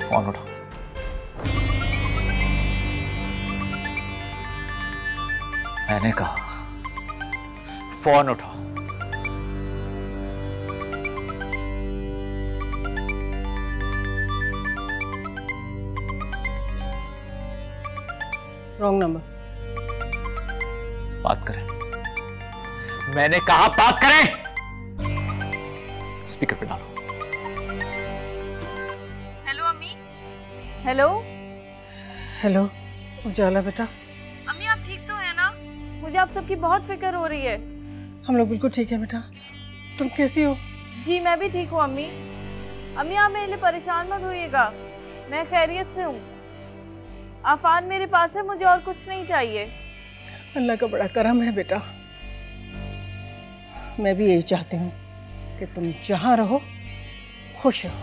Phone उठाओ। मैंने कहा फोन उठाओ। Wrong number. बात करें। मैंने कहा बात करें। स्पीकर पे डालो। हेलो अम्मी। हेलो हेलो उजाला बेटा। अम्मी, आप ठीक तो है ना? मुझे आप सबकी बहुत फिक्र हो रही है। हम लोग बिल्कुल ठीक है बेटा, तुम कैसी हो? जी मैं भी ठीक हूँ अम्मी। अम्मी आप मेरे लिए परेशान मत होइएगा, मैं खैरियत से हूँ। आफान मेरे पास है, मुझे और कुछ नहीं चाहिए। अल्लाह का बड़ा करम है बेटा। मैं भी यही चाहती हूँ कि तुम जहाँ रहो खुश रहो,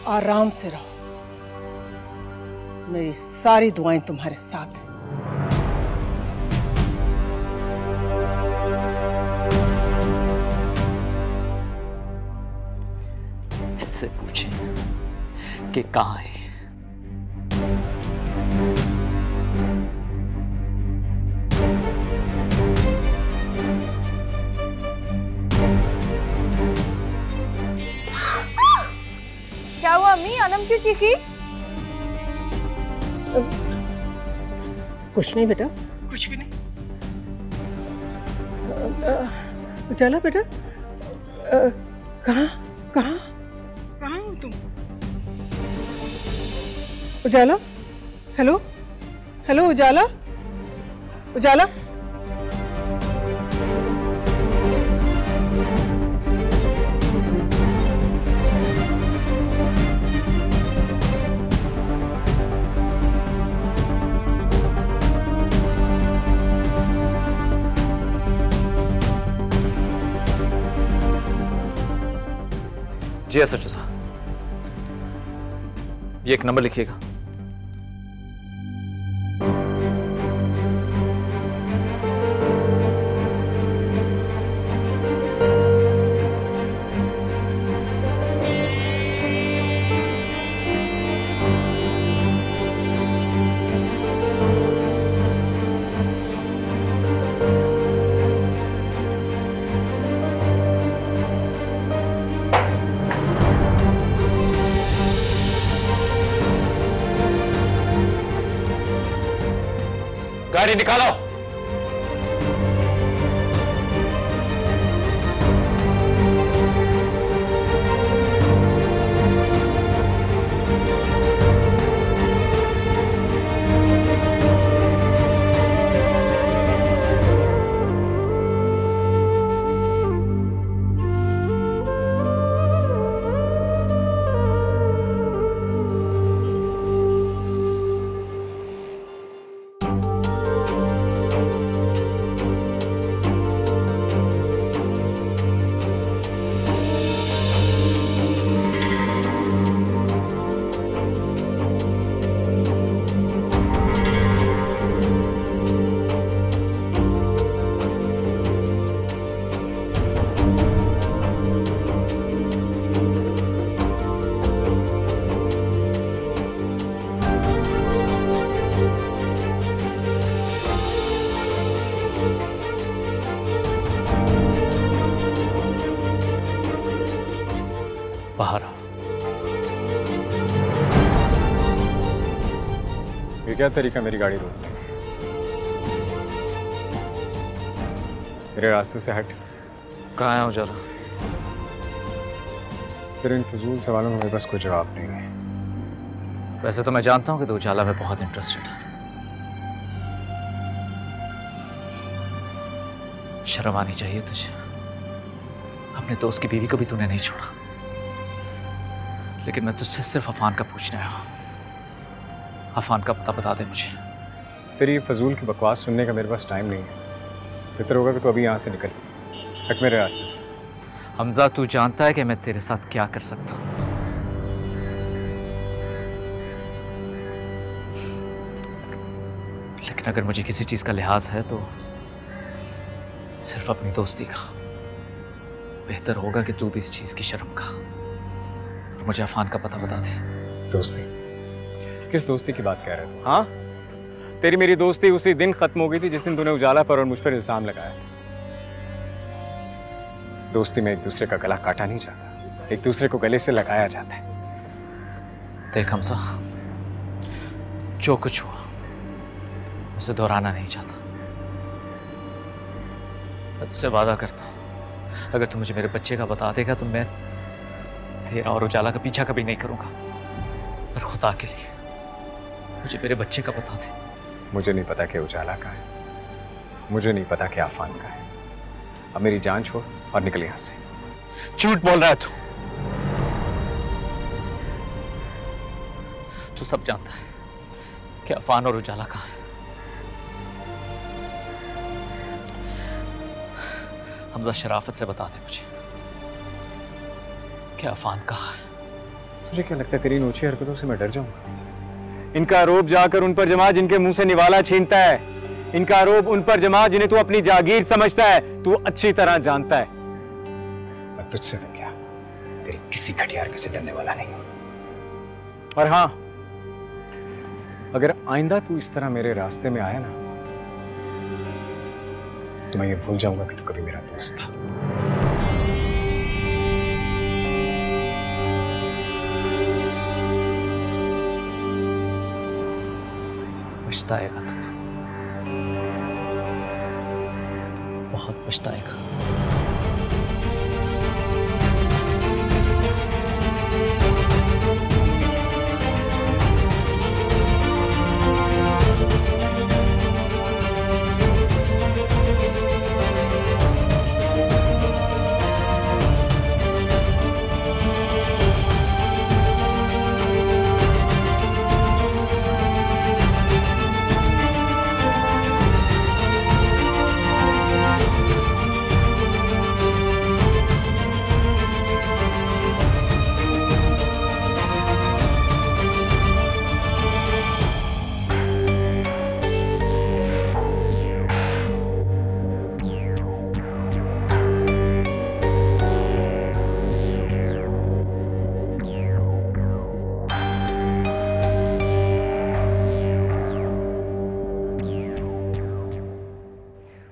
आराम से रहो। मेरी सारी दुआएं तुम्हारे साथ हैं। इससे पूछें कि कहाँ है। क्या हुआ अम्मी, अनम क्यों चीखी? कुछ नहीं बेटा, कुछ भी नहीं। उजाला बेटा, कहाँ कहाँ कहाँ हो तुम? उजाला, हेलो हेलो उजाला, उजाला। जी एसएचओ साहब, ये एक नंबर लिखिएगा। गाड़ी निकालो। बाहर आओ। ये क्या तरीका मेरी गाड़ी रोकने का? मेरे रास्ते से हट। कहाँ है उजाला? फिर इन फजूल सवालों में मेरे पास कोई जवाब नहीं है। वैसे तो मैं जानता हूँ कि तू उजाला में बहुत इंटरेस्टेड है। शर्म आनी चाहिए तुझे। अपने दोस्त की बीवी को भी तूने नहीं छोड़ा। लेकिन मैं तुझसे सिर्फ अफान का पूछने आया हूं। अफान का पता बता दे मुझे। तेरी फजूल की बकवास सुनने का मेरे पास टाइम नहीं है। बेहतर होगा कि तू अभी यहाँ से निकल, हट मेरे रास्ते से। हमजा, तू जानता है कि मैं तेरे साथ क्या कर सकता हूं। लेकिन अगर मुझे किसी चीज का लिहाज है तो सिर्फ अपनी दोस्ती का। बेहतर होगा कि तू भी इस चीज की शर्म खा। और मुझे अफान का पता बता दे। दोस्ती? किस दोस्ती की बात कह रहे थे? हाँ, तेरी मेरी दोस्ती उसी दिन खत्म हो गई थी जिस दिन तूने उजाला पर और मुझ पर इल्जाम लगाया। दोस्ती में एक दूसरे का गला काटा नहीं जाता, एक दूसरे को गले से लगाया जाता है। देख हमजा, जो कुछ हुआ उसे दोहराना नहीं चाहता। मैं तुझसे वादा करता हूं, अगर तू मुझे मेरे बच्चे का बता देगा तो मैं तेरा और उजाला का पीछा कभी नहीं करूंगा। पर खुदा के लिए मुझे मेरे बच्चे का बता दे। मुझे नहीं पता कि उजाला का है, मुझे नहीं पता कि आफान का है। अब मेरी जान छोड़ और निकल यहां से। झूठ बोल रहा है तू सब जानता है कि अफान और उजाला कहां है। हमजा, शराफत से बता दे मुझे कि अफान कहां है। तुझे क्या लगता है तेरी इन ऊंची हरकतों से मैं डर जाऊंगा? इनका आरोप जाकर उन पर जमा जिनके मुंह से निवाला छीनता है। इनका आरोप उन पर जमा जिन्हें तू अपनी जागीर समझता है, तू अच्छी तरह जानता है। मैं तुझसे तो क्या, तेरी किसी घटिया हरकत से डरने वाला नहीं हूं। और हां, अगर आइंदा तू इस तरह मेरे रास्ते में आया ना, तो मैं ये भूल जाऊंगा कि तू कभी मेरा दोस्त था। पछताएगा तू, बहुत पछताएगा।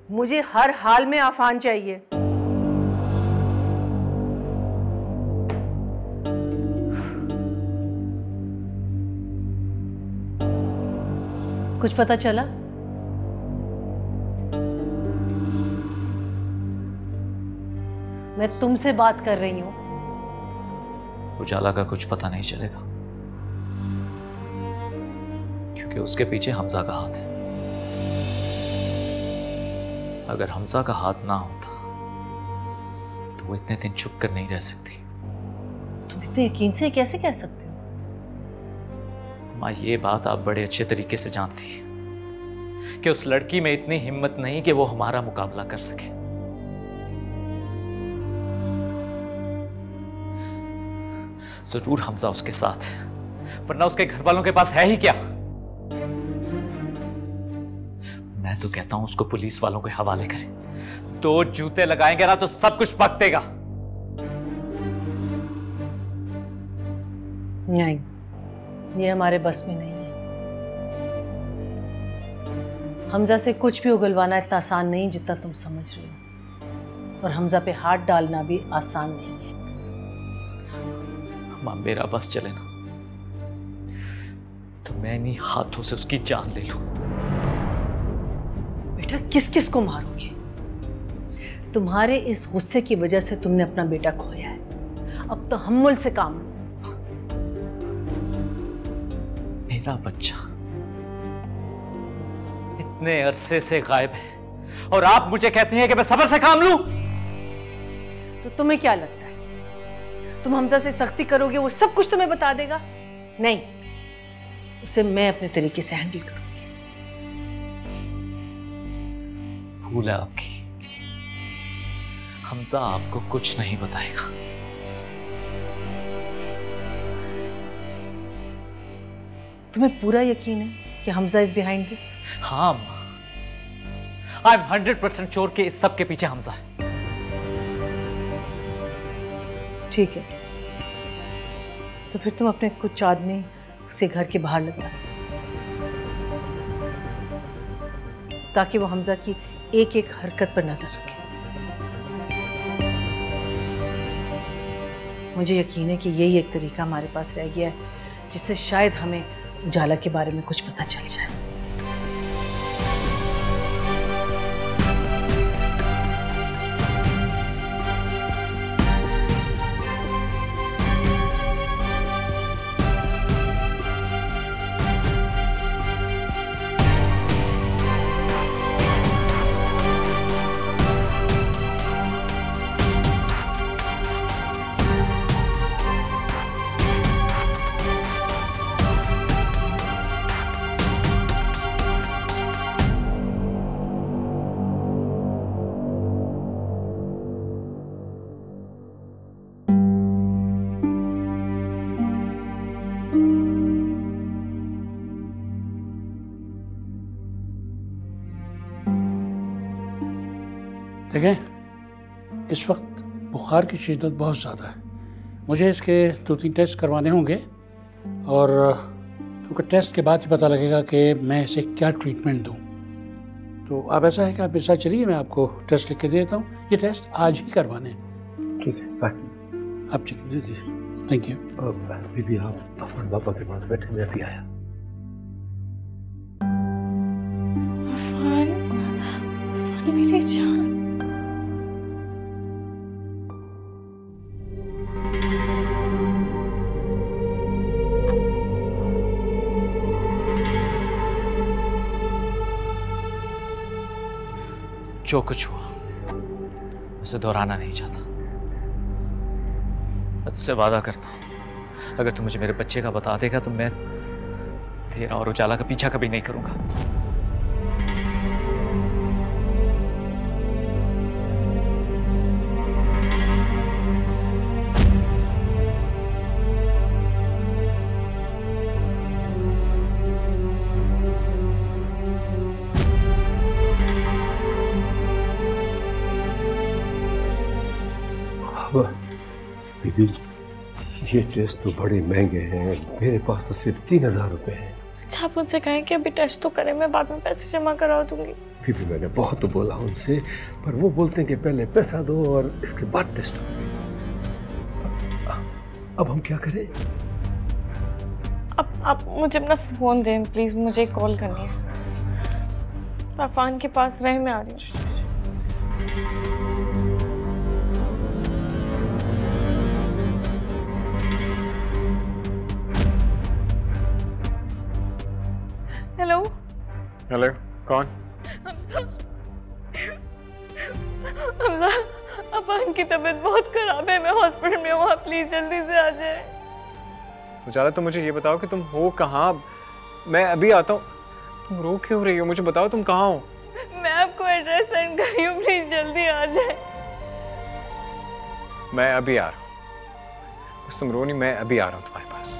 मुझे हर हाल में आफान चाहिए। कुछ पता चला? मैं तुमसे बात कर रही हूं। उजाला का कुछ पता नहीं चलेगा, क्योंकि उसके पीछे हमजा का हाथ है। अगर हमजा का हाथ ना होता तो वो इतने दिन छुप कर नहीं रह सकती। तुम इतने यकीन से कैसे कह सकते हो? माँ, ये बात आप बड़े अच्छे तरीके से जानती हैं कि उस लड़की में इतनी हिम्मत नहीं कि वो हमारा मुकाबला कर सके। जरूर हमजा उसके साथ है, वरना उसके घर वालों के पास है ही क्या। मैं तो कहता हूं उसको पुलिस वालों के हवाले करें। 2 जूते लगाएंगे ना तो सब कुछ पक देगा। नहीं, ये हमारे बस में नहीं है। हमजा से कुछ भी उगलवाना इतना आसान नहीं जितना तुम समझ रही हो, और हमजा पे हाथ डालना भी आसान नहीं है। मां, मेरा बस चले ना तो मैं इन्हीं हाथों से उसकी जान ले लूं। बेटा, किस किस को मारोगे? तुम्हारे इस गुस्से की वजह से तुमने अपना बेटा खोया है। अब तो हम्मुल से काम लो। मेरा बच्चा इतने अरसे से गायब है और आप मुझे कहती हैं कि मैं सब्र से काम लूं? तो तुम्हें क्या लगता है तुम हमजा से सख्ती करोगे वो सब कुछ तुम्हें बता देगा? नहीं, उसे मैं अपने तरीके से हैंडल करूंगी। भूल है आपकी, हमजा आपको कुछ नहीं बताएगा। तुम्हें पूरा यकीन है कि हमजा इज बिहाइंड दिस? हाँ, आई एम 100% श्योर कि इस सब के पीछे हमजा है। ठीक है, तो फिर तुम अपने कुछ आदमी उसके घर के बाहर लगा दो, ताकि वो हमजा की एक एक हरकत पर नजर रखे। मुझे यकीन है कि यही एक तरीका हमारे पास रह गया है जिससे शायद हमें उजाला के बारे में कुछ पता चल जाए। देखें, इस वक्त बुखार की शिद्दत बहुत ज़्यादा है। मुझे इसके 2-3 टेस्ट करवाने होंगे और क्योंकि टेस्ट के बाद ही पता लगेगा कि मैं इसे क्या ट्रीटमेंट दूं। तो अब ऐसा है कि आप मेरे साथ चलिए, मैं आपको टेस्ट लिख के देता हूँ। ये टेस्ट आज ही करवाने हैं। ठीक है, बाय। आप चलिए। Thank you. बीबी, आप अफान बाबा के पास बैठे, मैं अभी आया। अफान मेरी जान। जो कुछ हुआ उसे दोहराना नहीं चाहता। मैं तुझसे वादा करता हूं, अगर तू मुझे मेरे बच्चे का बता देगा तो मैं तेरा और उजाला का पीछा कभी नहीं करूंगा। बीबी, ये टेस्ट तो बड़े महंगे हैं, मेरे पास तो सिर्फ 3000 रुपए हैं। अच्छा, आप उनसे कहें कि अभी टेस्ट तो करें, मैं बाद में पैसे जमा करा दूंगी। बीबी, मैंने बहुत तो बोला उनसे, पर वो बोलते हैं कि पहले पैसा दो और इसके बाद टेस्ट हो। अब हम क्या करें? अब आप मुझे अपना फोन दें प्लीज, मुझे कॉल करनी है। अफान के पास रहे, मैं आ रही हूँ। हेलो। हेलो, कौन? हमजा, अफान की तबीयत बहुत खराब है, मैं हॉस्पिटल में हूँ, आप प्लीज जल्दी से आ जाए। उजाला, तुम मुझे ये बताओ कि तुम हो कहाँ? मैं अभी आता हूँ। तुम रो क्यों रही हो? मुझे बताओ तुम कहाँ हो? मैं आपको एड्रेस सेंड कर रही हूँ, प्लीज जल्दी आ जाए। मैं अभी आ रहा हूँ। बस तुम रो नहीं, मैं अभी आ रहा हूँ तुम्हारे पास।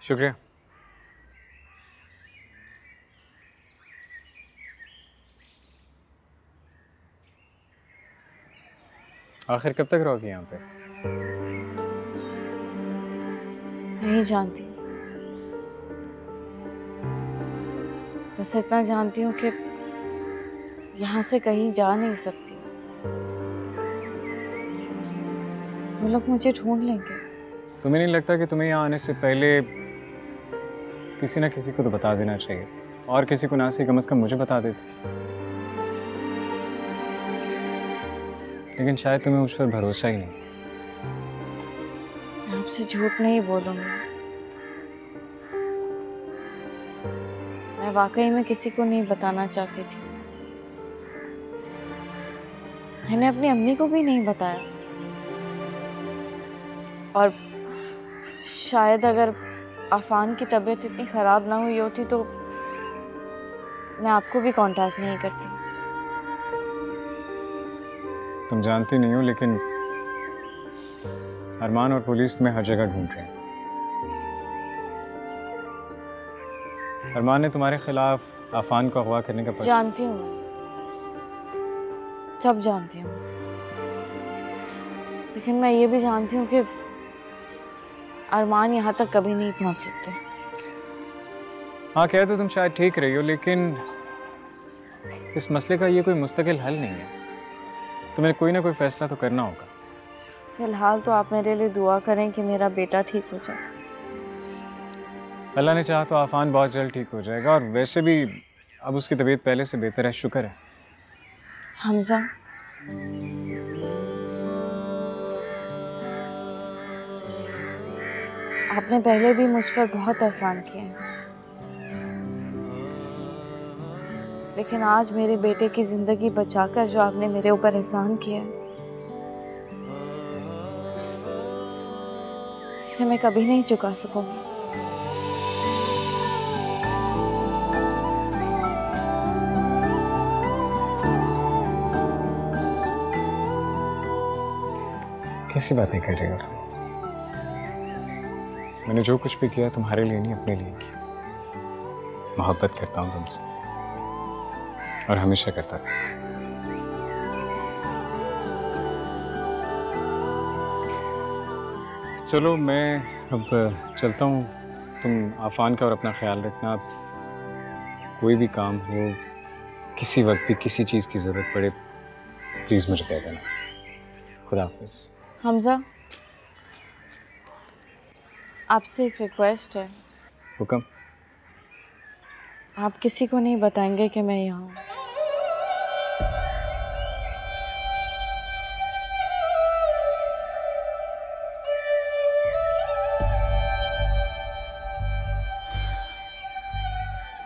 शुक्रिया। आखिर कब तक रहोगी यहाँ पे? नहीं जानती, बस इतना जानती हूँ कि यहाँ से कहीं जा नहीं सकती। वो लोग मुझे ढूंढ लेंगे। तुम्हें नहीं लगता कि तुम्हें यहाँ आने से पहले किसी ना किसी को तो बता देना चाहिए, और किसी को ना सही कम से कम मुझे बता देते। लेकिन शायद तुम्हें मुझ पर भरोसा ही नहीं। मैं आपसे झूठ नहीं बोलूंगी, मैं वाकई में किसी को नहीं बताना चाहती थी। मैंने अपनी अम्मी को भी नहीं बताया, और शायद अगर अफान की तबीयत इतनी ख़राब ना हुई होती तो मैं आपको भी कांटेक्ट नहीं करती। तुम जानती नहीं हो, लेकिन अरमान और पुलिस तुम्हें हर जगह ढूंढ रहे हैं। अरमान ने तुम्हारे खिलाफ अफान को अगवा करने का जानती हूँ, सब जानती हूँ, लेकिन मैं ये भी जानती हूँ कि अरमान यहाँ तक कभी नहीं पहुँच सकते। हाँ, कह तो तुम शायद ठीक रही हो, लेकिन इस मसले का ये कोई मुस्तकिल हल नहीं है। तुम्हें कोई ना कोई फैसला तो करना होगा। फिलहाल तो आप मेरे लिए दुआ करें कि मेरा बेटा ठीक हो जाए। अल्लाह ने चाहा तो अफान बहुत जल्द ठीक हो जाएगा, और वैसे भी अब उसकी तबीयत पहले से बेहतर है, शुक्र है। हमजा, आपने पहले भी मुझ पर बहुत एहसान किए हैं, लेकिन आज मेरे बेटे की जिंदगी बचाकर जो आपने मेरे ऊपर एहसान किया है, इसे मैं कभी नहीं चुका सकूंगी। कैसी बातें कर रही हो तुम? मैंने जो कुछ भी किया तुम्हारे लिए नहीं, अपने लिए किया। मोहब्बत करता हूँ तुमसे, और हमेशा करता था। चलो मैं अब चलता हूँ। तुम आफान का और अपना ख्याल रखना। अब कोई भी काम हो, किसी वक्त भी किसी चीज़ की ज़रूरत पड़े, प्लीज़ मुझे कह देना। खुदा हाफिज़। हमजा, आपसे एक रिक्वेस्ट है। हुक्म। आप किसी को नहीं बताएंगे कि मैं यहाँ हूँ?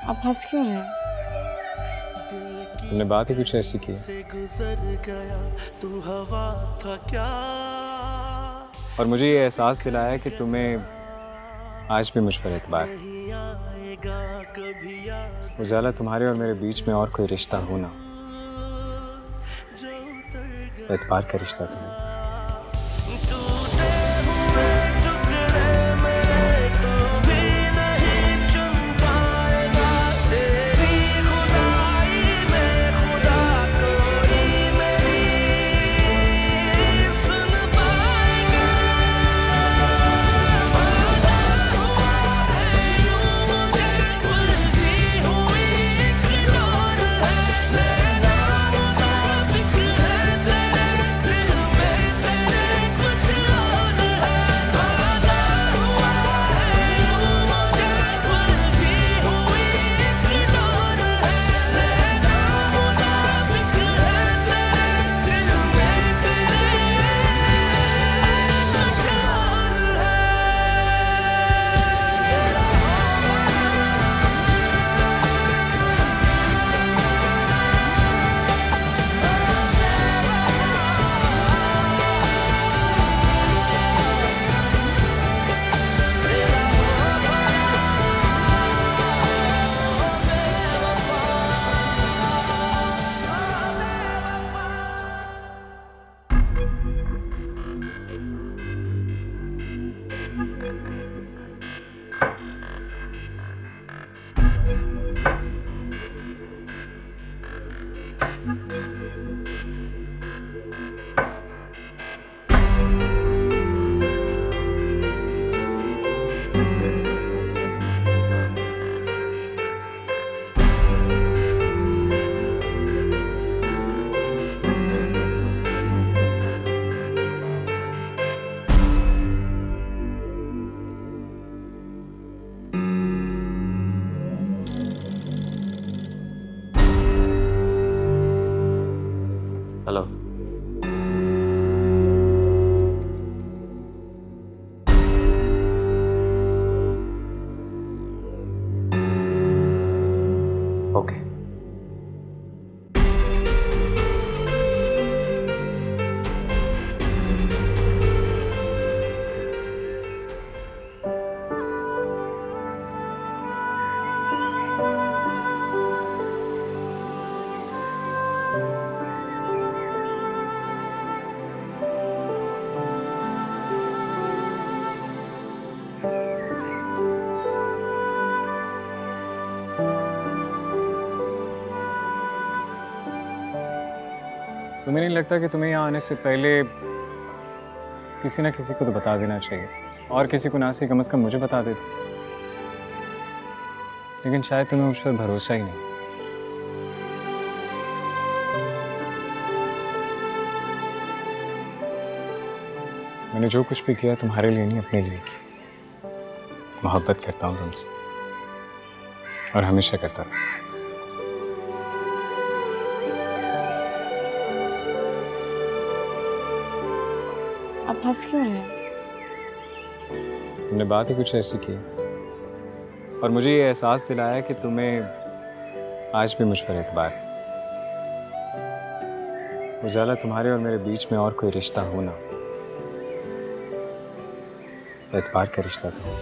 आप हंस क्यों रहे हैं? तुमने बात ही कुछ ऐसी की है, और मुझे ये एहसास दिलाया कि तुम्हें आज भी मुझ पर एतबार। उजाला, तुम्हारे और मेरे बीच में और कोई रिश्ता हो ना, एतबार का रिश्ता तुम्हें। तुम्हें नहीं लगता कि तुम्हें यहाँ आने से पहले किसी ना किसी को तो बता देना चाहिए, और किसी को ना सही कम से कम मुझे बता देते। लेकिन शायद तुम्हें मुझ पर भरोसा ही नहीं। मैंने जो कुछ भी किया तुम्हारे लिए नहीं, अपने लिए किया। मोहब्बत करता हूँ तुमसे और हमेशा करता रहूँ। आप हंस क्यों रहे हैं? तुमने बात ही कुछ ऐसी की और मुझे ये एहसास दिलाया कि तुम्हें आज भी मुझ पर एतबार है। उजाला, तुम्हारे और मेरे बीच में और कोई रिश्ता हो ना, एतबार का रिश्ता था।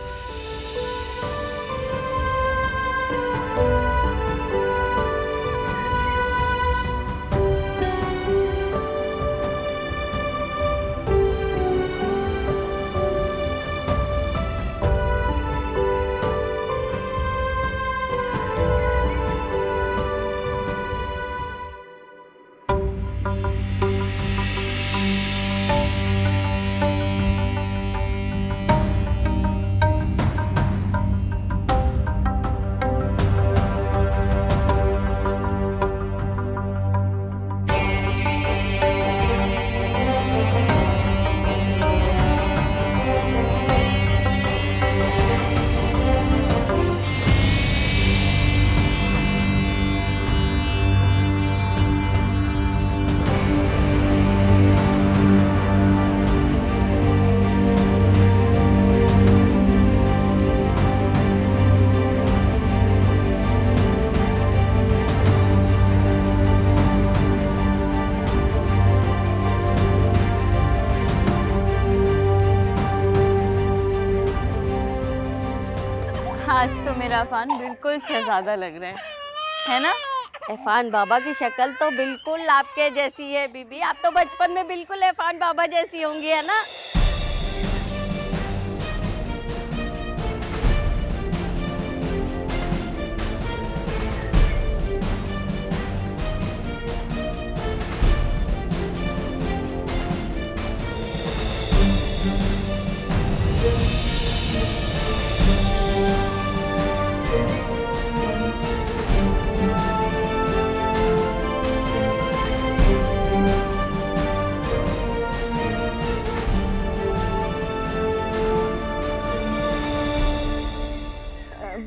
आज तो मेरा अफान बिल्कुल शहजादा लग रहा है ना? इरफान बाबा की शक्ल तो बिल्कुल आपके जैसी है बीबी। आप तो बचपन में बिल्कुल इरफान बाबा जैसी होंगी, है ना?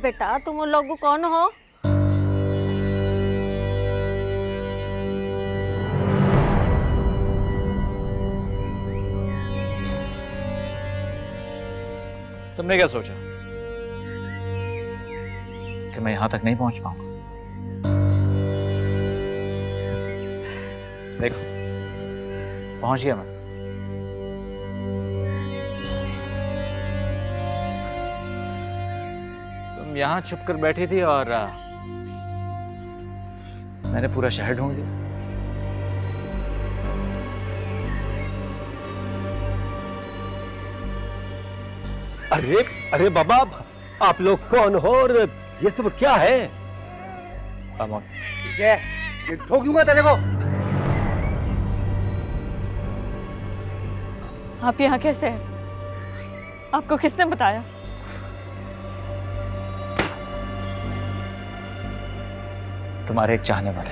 बेटा तुम लोग कौन हो? तुमने क्या सोचा कि मैं यहां तक नहीं पहुंच पाऊंगा? देखो, पहुंच गया मैं। तुम यहां छुप कर बैठी थी और मैंने पूरा शहर ढूंढ लिया। अरे अरे बाबा, आप लोग कौन हो और ये सब क्या है? ठोक दूंगा तेरे को। आप यहाँ कैसे हैं? आपको किसने बताया? तुम्हारे एक चाहने वाले।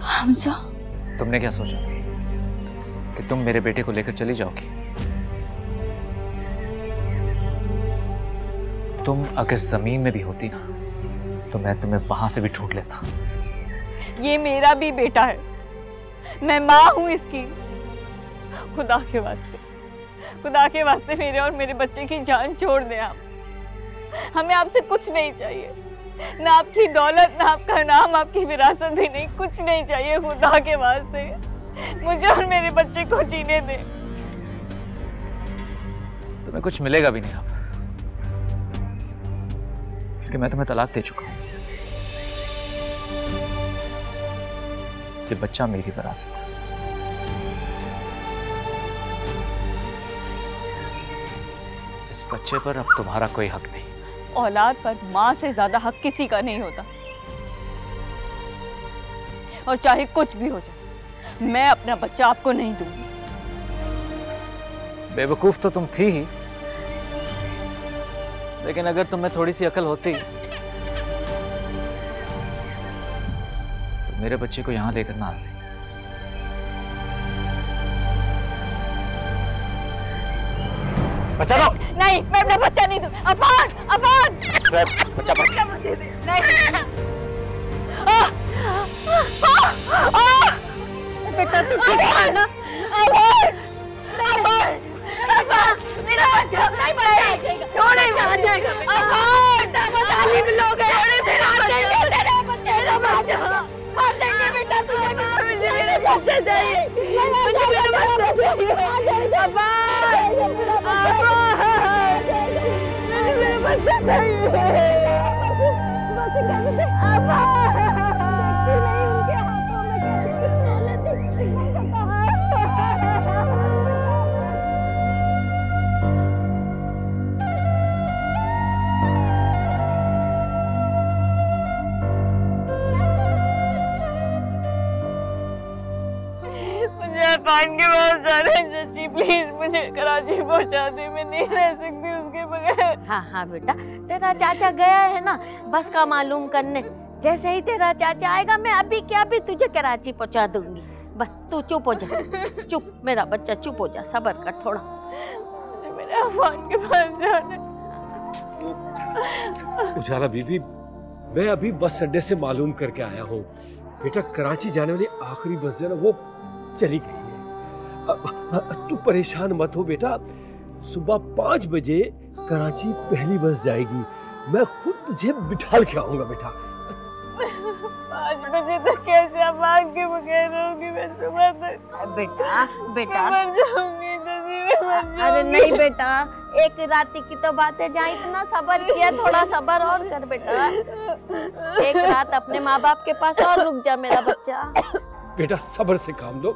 हमजा, तुमने क्या सोचा कि तुम मेरे बेटे को लेकर चली जाओगी? तुम अगर जमीन में भी होती ना तो मैं तुम्हें वहां से भी ढूंढ लेता। ये मेरा भी बेटा है, मैं माँ हूं इसकी। खुदा के वास्ते मेरे और मेरे बच्चे की जान छोड़ दें आप। हमें आपसे कुछ नहीं चाहिए, ना आपकी दौलत, ना आपका नाम, आपकी विरासत भी नहीं, कुछ नहीं चाहिए। खुदा के वास्ते मुझे और मेरे बच्चे को जीने दें। तुम्हें कुछ मिलेगा भी नहीं अब, क्योंकि मैं तुम्हें तलाक दे चुका हूं। ये बच्चा मेरी विरासत है। इस बच्चे पर अब तुम्हारा कोई हक नहीं। औलाद पर माँ से ज्यादा हक किसी का नहीं होता। और चाहे कुछ भी हो जाए, मैं अपना बच्चा आपको नहीं दूंगी। बेवकूफ तो तुम थी ही, लेकिन अगर तुम्हें थोड़ी सी अकल होती तो मेरे बच्चे को यहां लेकर ना आती। बच्चा दो। नहीं, मैं अपना बच्चा नहीं दूं। अफान, अफान, बच्चा मुझे दे। नहीं। बेटा तू ठीक है ना? मेरा बच्चा नहीं बचा जाएगा। छोड़े आ जाएगा। बेटा तालीम लोग हैं। मेरा बच्चा मार देंगे बेटा तुझे। मुझे मेरा बच्चा चाहिए। मुझे मेरा बच्चा चाहिए। मेरा बच्चा चाहिए। अफान के पास जाना है चाची, प्लीज मुझे कराची पहुंचा दे। मैं नहीं रह सकती उसके बगैर। हाँ हाँ बेटा, तेरा चाचा गया है ना बस का मालूम करने। जैसे ही तेरा चाचा आएगा मैं अभी क्या भी तुझे कराची पहुंचा दूंगी। बस तू चुप हो जा, चुप मेरा बच्चा, चुप हो जा, सब्र कर थोड़ा। मुझे मेरे अफान के पास जाना है। उजाला बीबी, मैं अभी बस अड्डे से मालूम करके आया हूँ। बेटा कराची जाने वाली आखिरी बस जो है ना वो चली गई है। तू परेशान मत हो बेटा, सुबह 5 बजे कराची पहली बस जाएगी। मैं खुद तुझे बिठाल के आऊंगा बेटा। 5 बजे तक कैसे अफान के बगैर रहूंगी मैं? सुबह तक बेटा बेटा मर जाऊंगी दीदी, मैं मर जाऊंगी। अरे नहीं बेटा, एक रात की तो बात है। जहाँ इतना सब्र किया, थोड़ा सब्र और कर बेटा। एक रात अपने माँ बाप के पास और रुक जा मेरा बच्चा। बेटा सब्र से काम लो,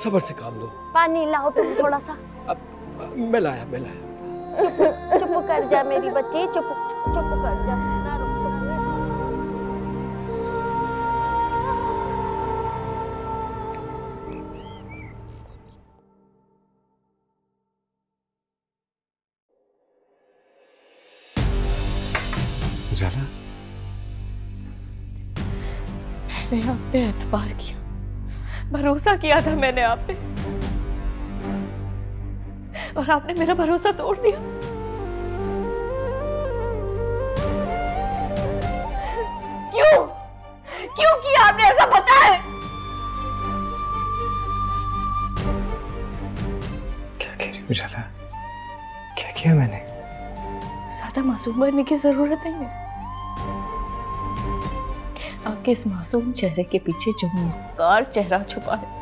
सब्र से काम लो। पानी लाओ तुम थोड़ा सा। मैं लाया। चुप कर जा मेरी बच्ची, चुप चुप कर जा। ना रुक। उजाला, मैंने आप पे एतबार किया, भरोसा किया था मैंने आप पे, और आपने मेरा भरोसा तोड़ दिया। क्यों क्यों किया आपने ऐसा? पता है क्या कह रही उजाला? क्या किया मैंने? ज्यादा मासूम बनने की जरूरत नहीं है। आपके इस मासूम चेहरे के पीछे जो मक्कार चेहरा छुपा है,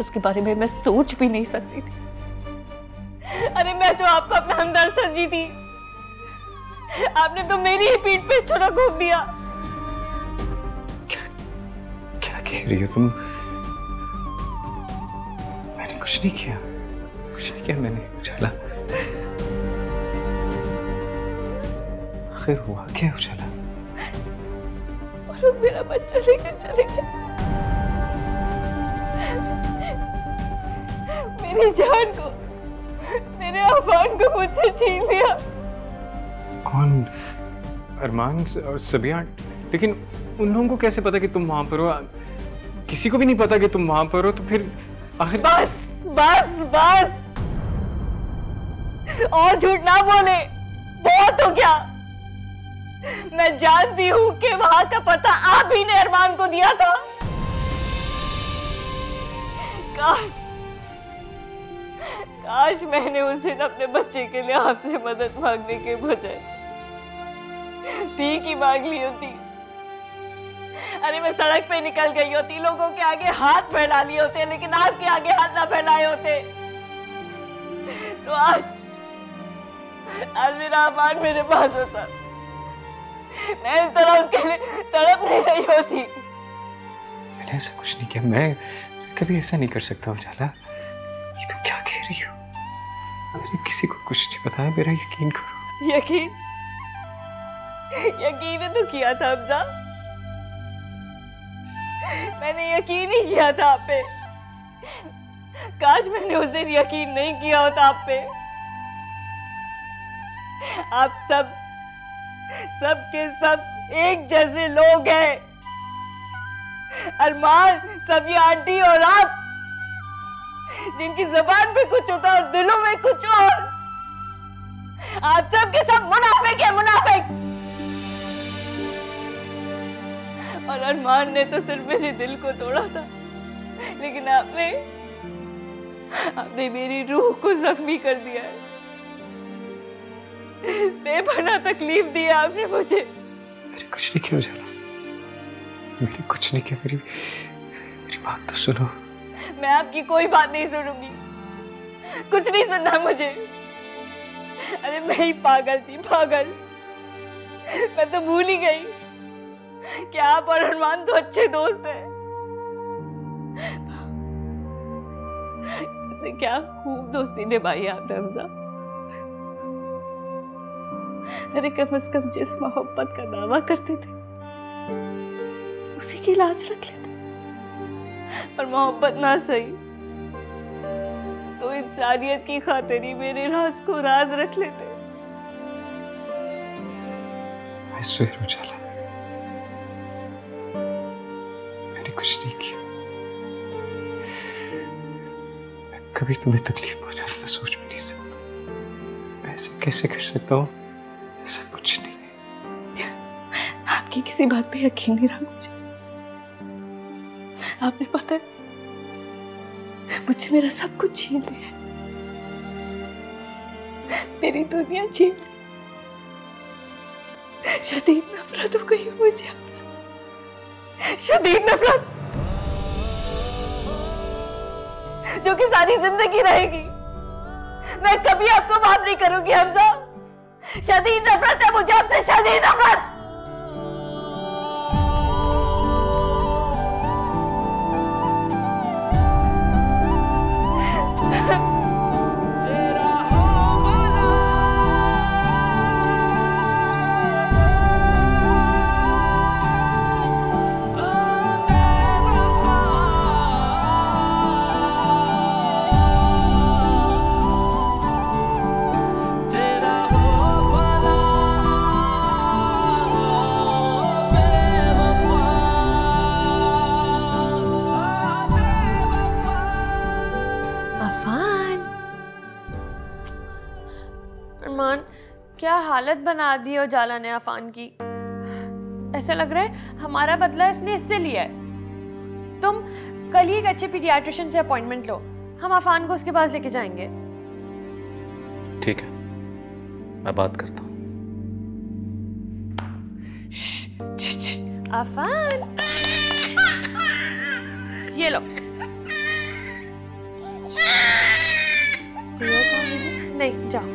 उसके बारे में मैं सोच भी नहीं सकती थी। अरे मैं तो आपको अपना हमदर्द समझी थी, आपने तो मेरी ही पीठ पे छुरा घोंप दिया। क्या कह रही हो तुम? मैंने कुछ नहीं किया, कुछ नहीं किया मैंने उजाला। आखिर हुआ क्या उजाला? और वो मेरा बच्चा लेकर चले गए। मेरी जान को, मेरे अफान को मुझसे छीन लिया। कौन? अरमान और सबिया? लेकिन उन लोगों को कैसे पता कि तुम वहां पर हो? किसी को भी नहीं पता कि तुम वहां पर हो, तो फिर आखिर? बस बस बस, और झूठ ना बोले, बहुत हो गया। मैं जानती हूँ कि वहां का पता आप ही ने अरमान को दिया था। काश मैंने उस दिन अपने बच्चे के लिए आपसे मदद मांगने के बजाय भीख ही मांग ली होती। अरे मैं सड़क पे निकल गई होती, लोगों के आगे हाथ फैला लिए होते, लेकिन आपके आगे हाथ ना फैलाए होते तो आज मेरा अरमान मेरे पास होता। मैं इस तरह उसके लिए तड़प नहीं रही होती। मैंने ऐसा कुछ नहीं किया, मैं कभी ऐसा नहीं कर सकता उजाला। ये तुम क्या कह रही हो? मैंने किसी को कुछ नहीं बताया, मेरा यकीन करो। यकीन ही तो किया था हमजा। मैंने यकीन ही किया था आप पे। काश मैंने उस दिन यकीन नहीं किया होता आप पे। आप सब के सब एक जैसे लोग हैं। अरमान, सभी आंटी और आप, जिनकी जुबान पे कुछ होता और दिलों में कुछ और। आप सब के सब मुनाफिक है, मुनाफिक। और अरमान ने तो सिर्फ मेरे दिल को तोड़ा था, लेकिन आपने मेरी रूह को जख्मी कर दिया है। बेपनाह तकलीफ दी है आपने मुझे। मैंने कुछ नहीं किया उजाला, मैंने कुछ नहीं किया। मेरी बात तो सुनो। मैं आपकी कोई बात नहीं सुनूंगी, कुछ नहीं सुनना मुझे। अरे मैं ही पागल थी, पागल। मैं तो भूल ही गई कि आप और अरमान तो अच्छे दोस्त हैं। क्या खूब दोस्ती निभाई आपने हमजा। अरे कम से कम जिस मोहब्बत का दावा करते थे उसी की लाज रख लेते। और मोहब्बत ना सही तो इंसानियत की खातिर ही मेरे राज को राज रख लेते। I swear उजाला, मैंने कुछ नहीं किया। कभी तुम्हें तकलीफ पहुंचाने का सोच भी नहीं सकता। मैं ऐसे कैसे कर सकता हूँ? ऐसा कुछ नहीं। आपकी किसी बात पे यकीन नहीं रहा मुझे। आपने पता है मुझे मेरा सब कुछ छीन लिया। मेरी दुनिया छीन ली। शदीद नफरत हो गई मुझे आपसे, शदीद नफरत जो कि सारी जिंदगी रहेगी। मैं कभी आपको माफ नहीं करूंगी हमजा। शदीद नफरत है मुझे आपसे, शदीद नफरत। क्या हालत बना दी है उजाला ने अफान की। ऐसा लग रहा है हमारा बदला इसने इससे लिया है। तुम कल ही एक अच्छे पीडियाट्रिशियन से अपॉइंटमेंट लो, हम अफान को उसके पास लेके जाएंगे। ठीक है, मैं बात करता हूँ। अफान, ये लो। नहीं जाओ।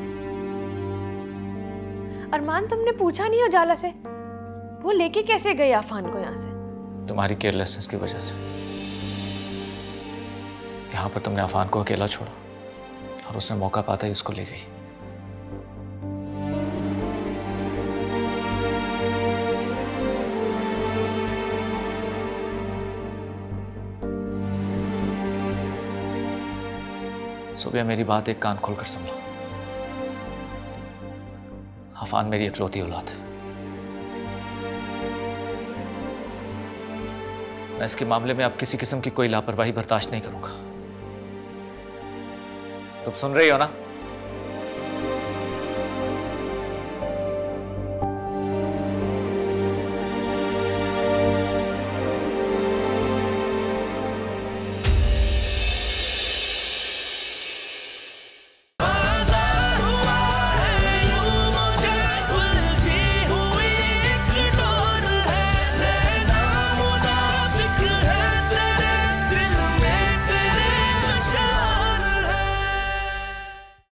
अरमान, तुमने पूछा नहीं उजाला से वो लेके कैसे गए अफान को यहाँ से? तुम्हारी केयरलेसनेस की वजह से। यहाँ पर तुमने अफान को अकेला छोड़ा और उसने मौका पाता ही उसको ले गई। सुबह मेरी बात एक कान खोलकर सुन लो। अफान मेरी इकलौती औलाद है। मैं इसके मामले में अब किसी किस्म की कोई लापरवाही बर्दाश्त नहीं करूंगा। तुम सुन रही हो ना?